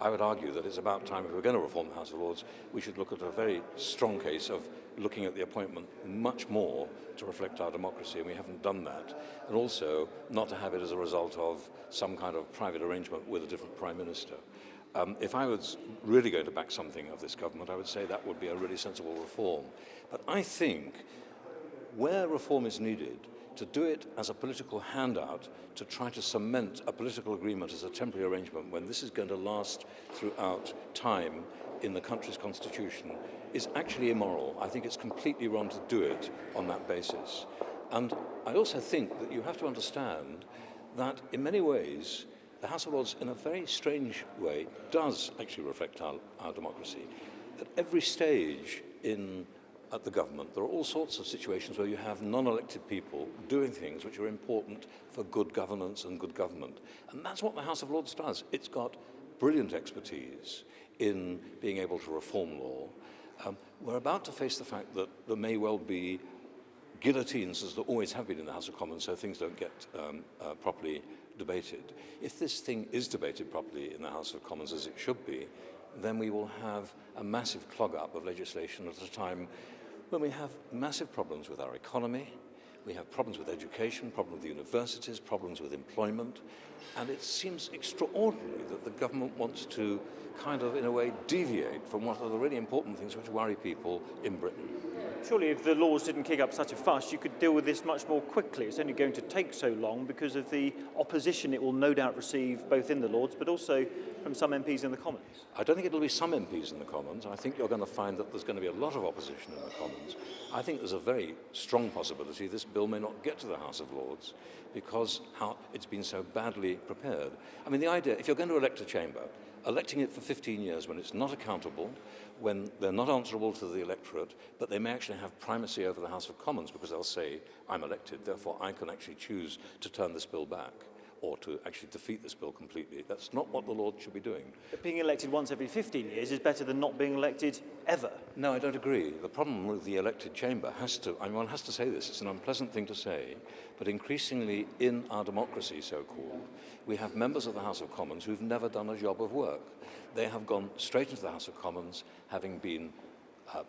I would argue that it's about time, if we're going to reform the House of Lords, we should look at a very strong case of looking at the appointment much more to reflect our democracy, and we haven't done that. And also not to have it as a result of some kind of private arrangement with a different Prime Minister. If I was really going to back something of this government, I would say that would be a really sensible reform. But I think where reform is needed, to do it as a political handout, to try to cement a political agreement as a temporary arrangement when this is going to last throughout time in the country's constitution, is actually immoral. I think it's completely wrong to do it on that basis. And I also think that you have to understand that in many ways, the House of Lords, in a very strange way, does actually reflect our democracy. At every stage at the government, there are all sorts of situations where you have non-elected people doing things which are important for good governance and good government. And that's what the House of Lords does. It's got brilliant expertise in being able to reform law. We're about to face the fact that there may well be guillotines, as there always have been in the House of Commons, so things don't get properly debated. If this thing is debated properly in the House of Commons, as it should be, then we will have a massive clog-up of legislation at a time when we have massive problems with our economy, we have problems with education, problems with universities, problems with employment, and it seems extraordinary that the government wants to kind of, in a way, deviate from what are the really important things which worry people in Britain. Surely if the Lords didn't kick up such a fuss, you could deal with this much more quickly. It's only going to take so long because of the opposition it will no doubt receive both in the Lords but also from some MPs in the Commons. I don't think it'll be some MPs in the Commons. I think you're going to find that there's going to be a lot of opposition in the Commons. I think there's a very strong possibility this bill may not get to the House of Lords because how it's been so badly prepared. I mean, the idea, if you're going to elect a chamber, electing it for 15 years when it's not accountable, when they're not answerable to the electorate, but they may actually have primacy over the House of Commons because they'll say, I'm elected, therefore I can actually choose to turn this bill back or to actually defeat this bill completely. That's not what the Lords should be doing. But being elected once every 15 years is better than not being elected ever. No, I don't agree. The problem with the elected chamber one has to say this, it's an unpleasant thing to say, but increasingly in our democracy, so-called, we have members of the House of Commons who've never done a job of work. They have gone straight into the House of Commons, having been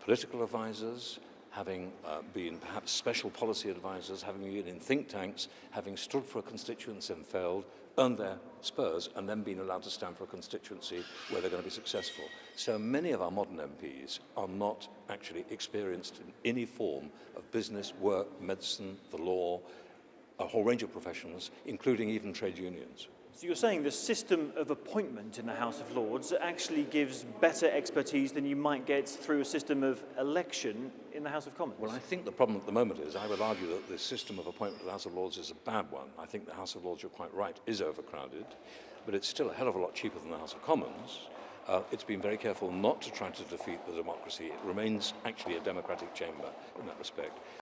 political advisors, having been perhaps special policy advisors, having been in think tanks, having stood for a constituency and failed, earned their spurs, and then been allowed to stand for a constituency where they're going to be successful. So many of our modern MPs are not actually experienced in any form of business, work, medicine, the law, a whole range of professions, including even trade unions. So you're saying the system of appointment in the House of Lords actually gives better expertise than you might get through a system of election in the House of Commons? Well, I think the problem at the moment is, I would argue that the system of appointment to the House of Lords is a bad one. I think the House of Lords, you're quite right, is overcrowded, but it's still a hell of a lot cheaper than the House of Commons. It's been very careful not to try to defeat the democracy. It remains actually a democratic chamber in that respect.